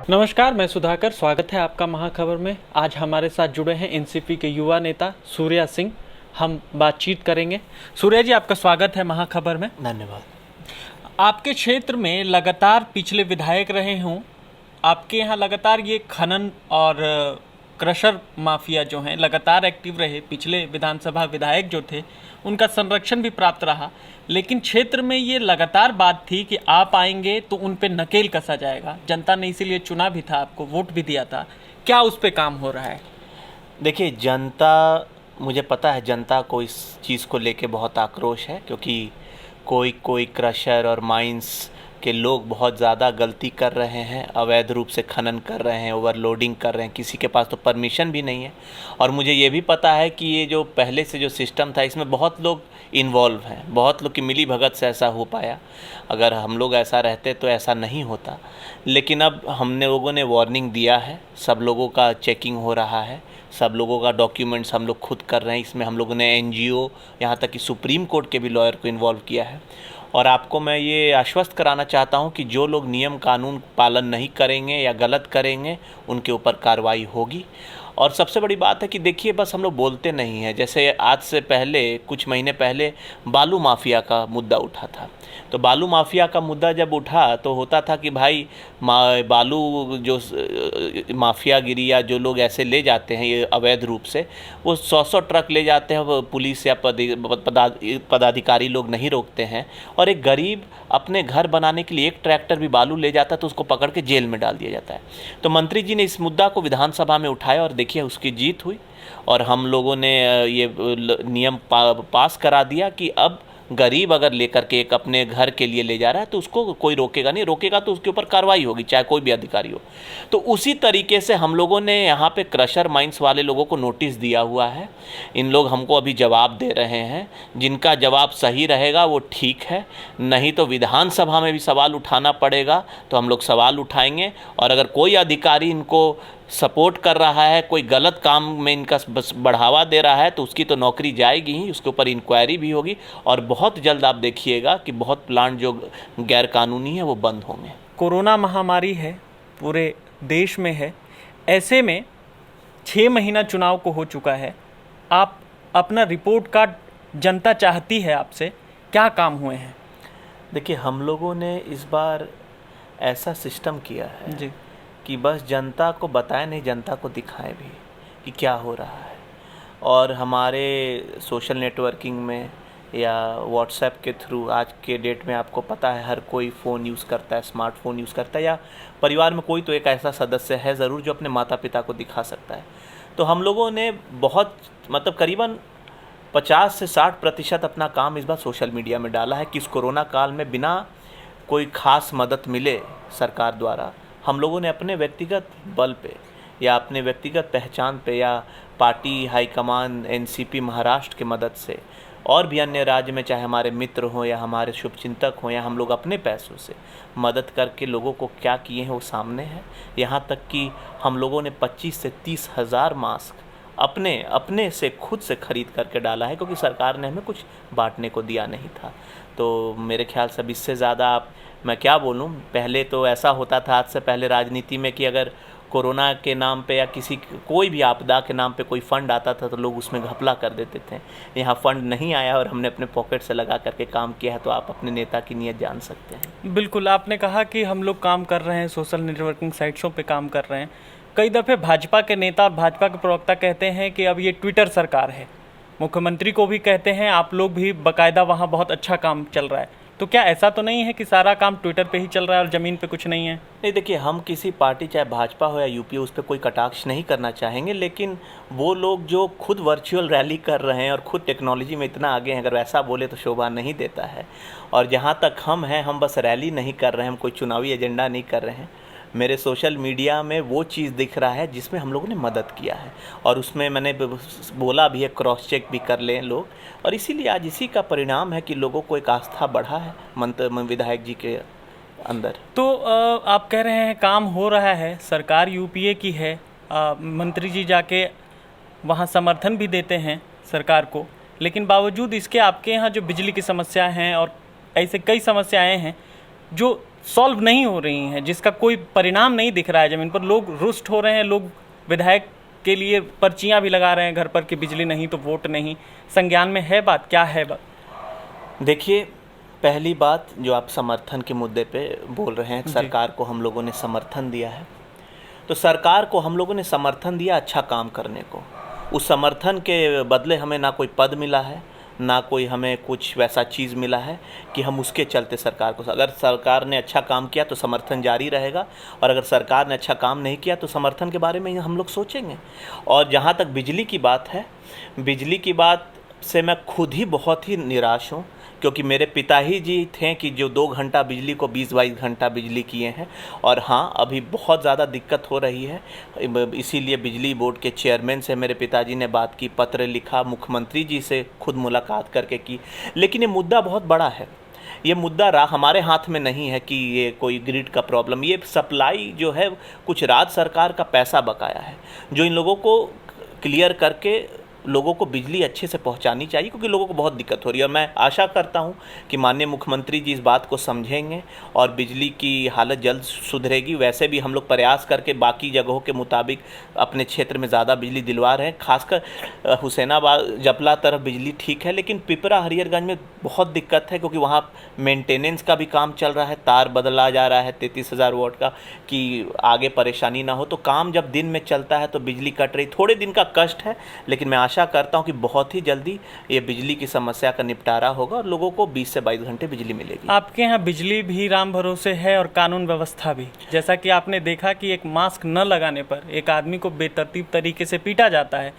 नमस्कार, मैं सुधाकर। स्वागत है आपका महाखबर में। आज हमारे साथ जुड़े हैं एनसीपी के युवा नेता सूर्या सिंह। हम बातचीत करेंगे। सूर्या जी, आपका स्वागत है महाखबर में। धन्यवाद। आपके क्षेत्र में लगातार पिछले विधायक रहे हों, आपके यहाँ लगातार ये खनन और क्रशर माफिया जो हैं लगातार एक्टिव रहे। पिछले विधानसभा विधायक जो थे उनका संरक्षण भी प्राप्त रहा, लेकिन क्षेत्र में ये लगातार बात थी कि आप आएंगे तो उन पे नकेल कसा जाएगा। जनता ने इसीलिए चुना भी था, आपको वोट भी दिया था। क्या उस पे काम हो रहा है? देखिए, मुझे पता है जनता को इस चीज़ को लेके बहुत आक्रोश है, क्योंकि कोई क्रशर और माइंस के लोग बहुत ज़्यादा गलती कर रहे हैं, अवैध रूप से खनन कर रहे हैं, ओवरलोडिंग कर रहे हैं, किसी के पास तो परमिशन भी नहीं है। और मुझे ये भी पता है कि ये जो पहले से जो सिस्टम था इसमें बहुत लोग इन्वॉल्व हैं, बहुत लोग की मिली भगत से ऐसा हो पाया। अगर हम लोग ऐसा रहते तो ऐसा नहीं होता। लेकिन अब हमने लोगों ने वार्निंग दिया है, सब लोगों का चेकिंग हो रहा है, सब लोगों का डॉक्यूमेंट्स हम लोग खुद कर रहे हैं। इसमें हम लोगों ने एनजीओ, यहाँ तक कि सुप्रीम कोर्ट के भी लॉयर को इन्वॉल्व किया है। और आपको मैं ये आश्वस्त कराना चाहता हूँ कि जो लोग नियम कानून पालन नहीं करेंगे या गलत करेंगे उनके ऊपर कार्रवाई होगी। और सबसे बड़ी बात है कि देखिए, बस हम लोग बोलते नहीं हैं। जैसे आज से पहले, कुछ महीने पहले बालू माफिया का मुद्दा उठा था। तो बालू माफिया का मुद्दा जब उठा तो होता था कि भाई बालू जो माफियागिरी या जो लोग ऐसे ले जाते हैं ये अवैध रूप से, वो 100-100 ट्रक ले जाते हैं, वो पुलिस या पदाधिकारी लोग नहीं रोकते हैं। और एक गरीब अपने घर बनाने के लिए एक ट्रैक्टर भी बालू ले जाता है तो उसको पकड़ के जेल में डाल दिया जाता है। तो मंत्री जी ने इस मुद्दा को विधानसभा में उठाया और देखिए उसकी जीत हुई। और हम लोगों ने ये नियम पास करा दिया कि अब गरीब अगर लेकर के एक अपने घर के लिए ले जा रहा है तो उसको कोई रोकेगा नहीं, रोकेगा तो उसके ऊपर कार्रवाई होगी, चाहे कोई भी अधिकारी हो। तो उसी तरीके से हम लोगों ने यहाँ पे क्रशर माइंस वाले लोगों को नोटिस दिया हुआ है। इन लोग हमको अभी जवाब दे रहे हैं। जिनका जवाब सही रहेगा वो ठीक है, नहीं तो विधानसभा में भी सवाल उठाना पड़ेगा, तो हम लोग सवाल उठाएंगे। और अगर कोई अधिकारी इनको सपोर्ट कर रहा है, कोई गलत काम में इनका बस बढ़ावा दे रहा है, तो उसकी तो नौकरी जाएगी ही, उसके ऊपर इंक्वायरी भी होगी। और बहुत जल्द आप देखिएगा कि बहुत प्लांट जो गैर कानूनी है वो बंद होंगे। कोरोना महामारी है, पूरे देश में है। ऐसे में 6 महीना चुनाव को हो चुका है। आप अपना रिपोर्ट कार्ड, जनता चाहती है आपसे, क्या काम हुए हैं? देखिए, हम लोगों ने इस बार ऐसा सिस्टम किया है जी कि बस जनता को बताएं नहीं, जनता को दिखाएं भी कि क्या हो रहा है। और हमारे सोशल नेटवर्किंग में या व्हाट्सएप के थ्रू, आज के डेट में आपको पता है हर कोई फ़ोन यूज़ करता है, स्मार्टफोन यूज़ करता है, या परिवार में कोई तो एक ऐसा सदस्य है ज़रूर जो अपने माता पिता को दिखा सकता है। तो हम लोगों ने बहुत करीबन 50 से 60% अपना काम इस बार सोशल मीडिया में डाला है कि इस कोरोना काल में बिना कोई ख़ास मदद मिले सरकार द्वारा, हम लोगों ने अपने व्यक्तिगत बल पे या अपने व्यक्तिगत पहचान पे या पार्टी हाईकमान एनसीपी महाराष्ट्र की मदद से और भी अन्य राज्य में, चाहे हमारे मित्र हों या हमारे शुभचिंतक हों या हम लोग अपने पैसों से मदद करके लोगों को क्या किए हैं वो सामने है। यहाँ तक कि हम लोगों ने 25 से 30 हज़ार मास्क अपने से खुद से खरीद करके डाला है, क्योंकि सरकार ने हमें कुछ बांटने को दिया नहीं था। तो मेरे ख्याल से अब इससे ज़्यादा मैं क्या बोलूं। पहले तो ऐसा होता था, आज से पहले राजनीति में, कि अगर कोरोना के नाम पे या कोई भी आपदा के नाम पे कोई फ़ंड आता था तो लोग उसमें घपला कर देते थे। यहाँ फ़ंड नहीं आया और हमने अपने पॉकेट से लगा करके काम किया है, तो आप अपने नेता की नीयत जान सकते हैं। बिल्कुल, आपने कहा कि हम लोग काम कर रहे हैं, सोशल नेटवर्किंग साइट्सों पे काम कर रहे हैं। कई दफ़े भाजपा के नेता और भाजपा के प्रवक्ता कहते हैं कि अब ये ट्विटर सरकार है। मुख्यमंत्री को भी कहते हैं, आप लोग भी बाकायदा वहाँ बहुत अच्छा काम चल रहा है। तो क्या ऐसा तो नहीं है कि सारा काम ट्विटर पे ही चल रहा है और ज़मीन पे कुछ नहीं है? नहीं, देखिए, हम किसी पार्टी, चाहे भाजपा हो या यूपी, उस पर कोई कटाक्ष नहीं करना चाहेंगे, लेकिन वो लोग जो खुद वर्चुअल रैली कर रहे हैं और खुद टेक्नोलॉजी में इतना आगे हैं, अगर वैसा बोले तो शोभा नहीं देता है। और जहाँ तक हम हैं, हम बस रैली नहीं कर रहे हैं, हम कोई चुनावी एजेंडा नहीं कर रहे हैं। मेरे सोशल मीडिया में वो चीज़ दिख रहा है जिसमें हम लोगों ने मदद किया है, और उसमें मैंने बोला भी है, क्रॉस चेक भी कर लें लोग। और इसीलिए आज इसी का परिणाम है कि लोगों को एक आस्था बढ़ा है विधायक जी के अंदर। तो आप कह रहे हैं काम हो रहा है, सरकार यूपीए की है, मंत्री जी जाके वहाँ समर्थन भी देते हैं सरकार को, लेकिन बावजूद इसके आपके यहाँ जो बिजली की समस्या हैं और ऐसे कई समस्याएं हैं जो सॉल्व नहीं हो रही हैं, जिसका कोई परिणाम नहीं दिख रहा है ज़मीन पर। लोग रुष्ट हो रहे हैं, लोग विधायक के लिए पर्चियां भी लगा रहे हैं घर पर कि बिजली नहीं तो वोट नहीं। संज्ञान में है बात, क्या है बात? देखिए, पहली बात जो आप समर्थन के मुद्दे पे बोल रहे हैं, सरकार को हम लोगों ने समर्थन दिया है, तो सरकार को हम लोगों ने समर्थन दिया अच्छा काम करने को। उस समर्थन के बदले हमें ना कोई पद मिला है, ना कोई हमें कुछ वैसा चीज़ मिला है कि हम उसके चलते सरकार को, अगर सरकार ने अच्छा काम किया तो समर्थन जारी रहेगा, और अगर सरकार ने अच्छा काम नहीं किया तो समर्थन के बारे में हम लोग सोचेंगे। और जहाँ तक बिजली की बात है, बिजली की बात से मैं खुद ही बहुत ही निराश हूँ, क्योंकि मेरे पिता ही जी थे कि जो 2 घंटा बिजली को 20-22 घंटा बिजली किए हैं। और हाँ, अभी बहुत ज़्यादा दिक्कत हो रही है, इसीलिए बिजली बोर्ड के चेयरमैन से मेरे पिताजी ने बात की, पत्र लिखा, मुख्यमंत्री जी से खुद मुलाकात करके की। लेकिन ये मुद्दा बहुत बड़ा है, ये मुद्दा हमारे हाथ में नहीं है कि ये कोई ग्रिड का प्रॉब्लम, ये सप्लाई जो है कुछ राज्य सरकार का पैसा बकाया है, जो इन लोगों को क्लियर करके लोगों को बिजली अच्छे से पहुंचानी चाहिए, क्योंकि लोगों को बहुत दिक्कत हो रही है। और मैं आशा करता हूं कि माननीय मुख्यमंत्री जी इस बात को समझेंगे और बिजली की हालत जल्द सुधरेगी। वैसे भी हम लोग प्रयास करके बाकी जगहों के मुताबिक अपने क्षेत्र में ज़्यादा बिजली दिलवा रहे हैं, खासकर हुसैनाबाद जपला तरफ बिजली ठीक है, लेकिन पिपरा हरिहरगंज में बहुत दिक्कत है, क्योंकि वहाँ मेंटेनेंस का भी काम चल रहा है, तार बदला जा रहा है 33,000 वोल्ट का, कि आगे परेशानी ना हो। तो काम जब दिन में चलता है तो बिजली कट रही, थोड़े दिन का कष्ट है, लेकिन मैं आशा करता हूं कि बहुत ही जल्दी ये बिजली की समस्या का निपटारा होगा और लोगों को 20 से 22 घंटे बिजली मिलेगी। आपके यहाँ बिजली भी राम भरोसे है और कानून व्यवस्था भी। जैसा कि आपने देखा कि एक मास्क न लगाने पर एक आदमी को बेतरतीब तरीके से पीटा जाता है,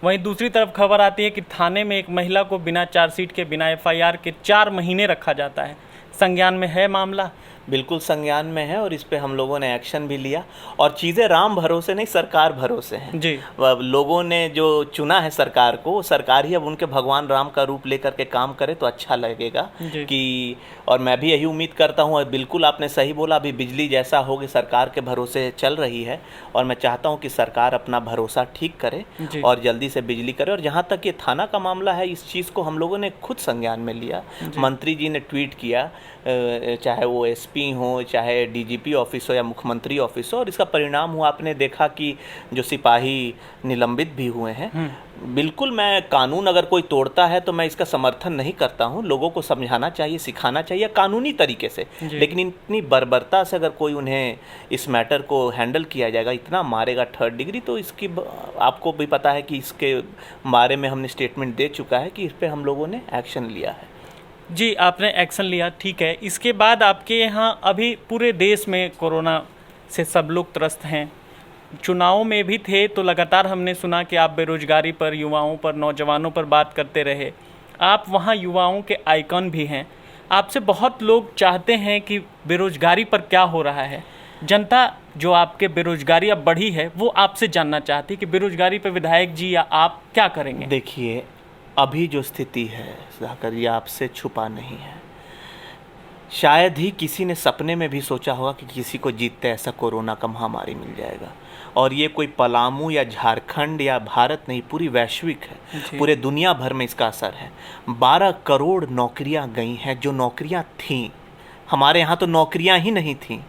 वहीं दूसरी तरफ खबर आती है कि थाने में एक महिला को बिना चार्जशीट के, बिना FIR के 4 महीने रखा जाता है। संज्ञान में है मामला? बिल्कुल संज्ञान में है, और इस पे हम लोगों ने एक्शन भी लिया, और चीज़ें राम भरोसे नहीं, सरकार भरोसे हैं जी। लोगों ने जो चुना है सरकार को, सरकार ही अब उनके भगवान राम का रूप लेकर के काम करे तो अच्छा लगेगा कि, और मैं भी यही उम्मीद करता हूँ। बिल्कुल आपने सही बोला, अभी बिजली जैसा होगी सरकार के भरोसे चल रही है, और मैं चाहता हूँ कि सरकार अपना भरोसा ठीक करे और जल्दी से बिजली करे। और जहाँ तक ये थाना का मामला है, इस चीज़ को हम लोगों ने खुद संज्ञान में लिया। मंत्री जी ने ट्वीट किया, चाहे वो SP हो, चाहे DGP ऑफिस हो या मुख्यमंत्री ऑफिस हो, और इसका परिणाम हुआ आपने देखा कि जो सिपाही निलंबित भी हुए हैं। बिल्कुल, मैं कानून अगर कोई तोड़ता है तो मैं इसका समर्थन नहीं करता हूं, लोगों को समझाना चाहिए, सिखाना चाहिए कानूनी तरीके से, लेकिन इतनी बर्बरता से अगर कोई उन्हें इस मैटर को हैंडल किया जाएगा, इतना मारेगा 3rd डिग्री, तो इसकी आपको भी पता है कि इसके बारे में हमने स्टेटमेंट दे चुका है कि इस पर हम लोगों ने एक्शन लिया है। जी, आपने एक्शन लिया, ठीक है। इसके बाद आपके यहाँ अभी पूरे देश में कोरोना से सब लोग त्रस्त हैं, चुनाव में भी थे, तो लगातार हमने सुना कि आप बेरोजगारी पर, युवाओं पर, नौजवानों पर बात करते रहे। आप वहाँ युवाओं के आइकन भी हैं। आपसे बहुत लोग चाहते हैं कि बेरोजगारी पर क्या हो रहा है। जनता जो आपके बेरोजगारी अब बढ़ी है, वो आपसे जानना चाहती है कि बेरोजगारी पर विधायक जी या आप क्या करेंगे। देखिए, अभी जो स्थिति है सुधाकर, ये आपसे छुपा नहीं है। शायद ही किसी ने सपने में भी सोचा होगा कि किसी को जीतते ऐसा कोरोना का महामारी मिल जाएगा, और ये कोई पलामू या झारखंड या भारत नहीं, पूरी वैश्विक है, पूरे दुनिया भर में इसका असर है। 12 करोड़ नौकरियां गई हैं, जो नौकरियां थीं। हमारे यहाँ तो नौकरियां ही नहीं थीं,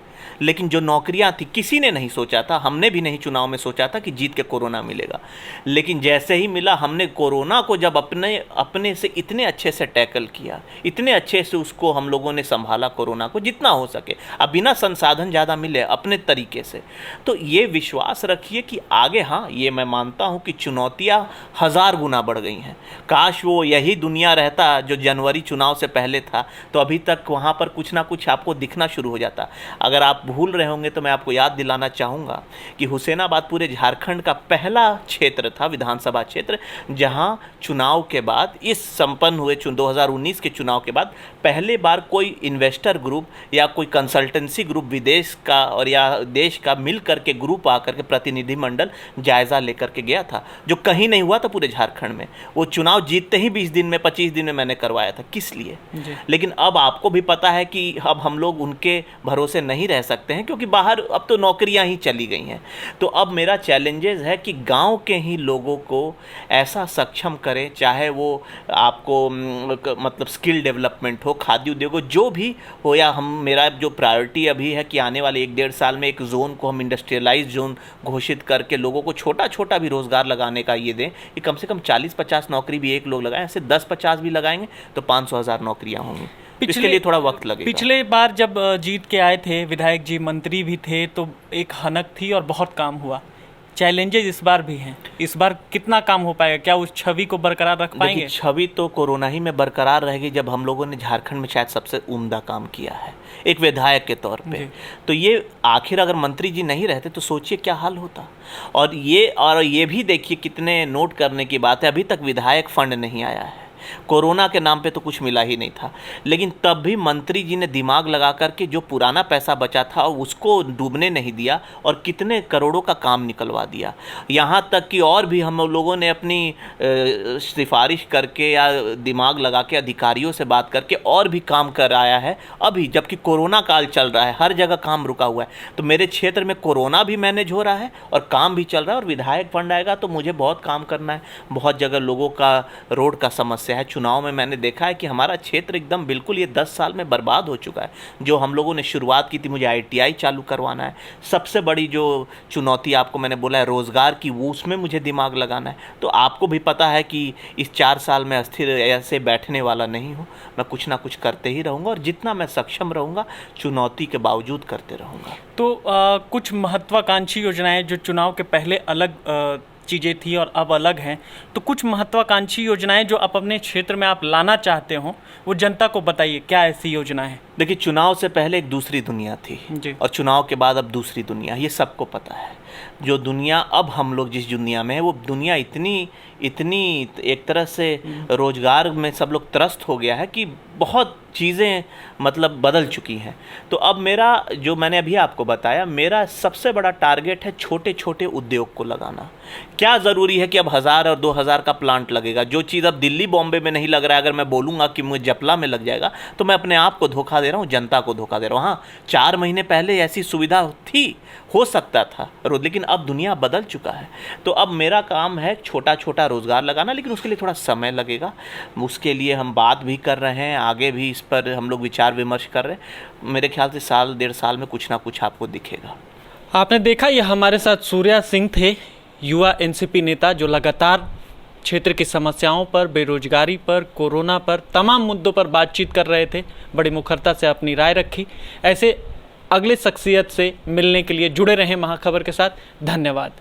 लेकिन जो नौकरियां थी किसी ने नहीं सोचा था, हमने भी नहीं चुनाव में सोचा था कि जीत के कोरोना मिलेगा, लेकिन जैसे ही मिला, हमने कोरोना को जब अपने से इतने अच्छे से टैकल किया, इतने अच्छे से उसको हम लोगों ने संभाला, कोरोना को जितना हो सके, अब बिना संसाधन ज़्यादा मिले अपने तरीके से, तो ये विश्वास रखिए कि आगे, हाँ, ये मैं मानता हूँ कि चुनौतियाँ 1000 गुना बढ़ गई हैं। काश वो यही दुनिया रहता जो जनवरी चुनाव से पहले था, तो अभी तक वहाँ पर कुछ ना कुछ आपको दिखना शुरू हो जाता। अगर आप भूल रहे होंगे तो मैं आपको याद दिलाना चाहूँगा कि हुसैनाबाद पूरे झारखंड का पहला क्षेत्र था, विधानसभा क्षेत्र, जहां चुनाव के बाद, इस संपन्न हुए 2019 के चुनाव के बाद पहले बार कोई इन्वेस्टर ग्रुप या कोई कंसल्टेंसी ग्रुप विदेश का और या देश का मिल करके ग्रुप आकर के प्रतिनिधिमंडल जायज़ा लेकर के गया था, जो कहीं नहीं हुआ था पूरे झारखंड में। वो चुनाव जीतते ही 20 दिन में, 25 दिन में मैंने करवाया था। किस लिए? लेकिन अब आपको भी पता है कि अब हम लोग उनके भरोसे नहीं रह कह सकते हैं, क्योंकि बाहर अब तो नौकरियां ही चली गई हैं। तो अब मेरा चैलेंजेस है कि गांव के ही लोगों को ऐसा सक्षम करें, चाहे वो आपको मतलब स्किल डेवलपमेंट हो, खाद्य उद्योग हो, जो भी हो, या हम मेरा जो प्रायोरिटी अभी है कि आने वाले 1-1.5 साल में एक जोन को हम इंडस्ट्रियलाइज जोन घोषित करके लोगों को छोटा छोटा भी रोज़गार लगाने का ये दें कि कम से कम 40-50 नौकरी भी एक लोग लगाएं। ऐसे 10-50 भी लगाएंगे तो 500,000 नौकरियां होंगी। इसके लिए थोड़ा वक्त लगेगा। पिछले बार जब जीत के आए थे विधायक जी, मंत्री भी थे, तो एक हनक थी और बहुत काम हुआ। चैलेंजेस इस बार भी हैं। इस बार कितना काम हो पाएगा? क्या उस छवि को बरकरार रख पाएंगे? छवि तो कोरोना ही में बरकरार रहेगी, जब हम लोगों ने झारखंड में शायद सबसे उम्दा काम किया है एक विधायक के तौर पे। तो ये आखिर अगर मंत्री जी नहीं रहते तो सोचिए क्या हाल होता। और ये भी देखिए कितने नोट करने की बात है, अभी तक विधायक फंड नहीं आया है। कोरोना के नाम पे तो कुछ मिला ही नहीं था, लेकिन तब भी मंत्री जी ने दिमाग लगा करके जो पुराना पैसा बचा था उसको डूबने नहीं दिया और कितने करोड़ों का काम निकलवा दिया। यहाँ तक कि और भी हम लोगों ने अपनी सिफारिश करके या दिमाग लगा के अधिकारियों से बात करके और भी काम कराया है अभी, जबकि कोरोना काल चल रहा है, हर जगह काम रुका हुआ है। तो मेरे क्षेत्र में कोरोना भी मैनेज हो रहा है और काम भी चल रहा है, और विधायक फंड आएगा तो मुझे बहुत काम करना है। बहुत जगह लोगों का रोड का समस्या है। चुनाव में मैंने देखा है कि हमारा क्षेत्र एकदम बिल्कुल ये 10 साल में बर्बाद हो चुका है। जो हम लोगों ने शुरुआत की थी, मुझे ITI चालू करवाना है, सबसे बड़ी जो चुनौती आपको मैंने बोला है रोज़गार की, वो उसमें मुझे दिमाग लगाना है। तो आपको भी पता है कि इस 4 साल में अस्थिर ऐसे बैठने वाला नहीं हूँ, मैं कुछ ना कुछ करते ही रहूँगा, और जितना मैं सक्षम रहूँगा चुनौती के बावजूद करते रहूँगा। तो कुछ महत्वाकांक्षी योजनाएं जो चुनाव के पहले अलग चीज़ें थी और अब अलग हैं, तो कुछ महत्वाकांक्षी योजनाएं जो आप अपने क्षेत्र में आप लाना चाहते हो वो जनता को बताइए, क्या ऐसी योजनाएं हैं? देखिए, चुनाव से पहले एक दूसरी दुनिया थी जी, और चुनाव के बाद अब दूसरी दुनिया, ये सबको पता है। जो दुनिया अब हम लोग जिस दुनिया में है, वो दुनिया इतनी एक तरह से रोजगार में सब लोग त्रस्त हो गया है कि बहुत चीज़ें मतलब बदल चुकी हैं। तो अब मेरा, जो मैंने अभी आपको बताया, मेरा सबसे बड़ा टारगेट है छोटे छोटे उद्योग को लगाना। क्या ज़रूरी है कि अब 1000 और 2000 का प्लांट लगेगा? जो चीज़ अब दिल्ली बॉम्बे में नहीं लग रहा है, अगर मैं बोलूँगा कि मुझे जपला में लग जाएगा तो मैं अपने आप को धोखा दे रहा हूँ, जनता को धोखा दे रहा हूँ। हाँ, 4 महीने पहले ऐसी सुविधा थी, हो सकता था, लेकिन अब दुनिया बदल चुका है। तो अब मेरा काम है छोटा छोटा रोज़गार लगाना, लेकिन उसके लिए थोड़ा समय लगेगा। उसके लिए हम बात भी कर रहे हैं, आगे भी इस पर हम लोग विचार विमर्श कर रहे हैं। मेरे ख्याल से 1-1.5 साल में कुछ ना कुछ आपको दिखेगा। आपने देखा, ये हमारे साथ सूर्या सिंह थे, युवा NCP नेता, जो लगातार क्षेत्र की समस्याओं पर, बेरोजगारी पर, कोरोना पर, तमाम मुद्दों पर बातचीत कर रहे थे। बड़ी मुखरता से अपनी राय रखी। ऐसे अगले शख्सियत से मिलने के लिए जुड़े रहें महाखबर के साथ। धन्यवाद।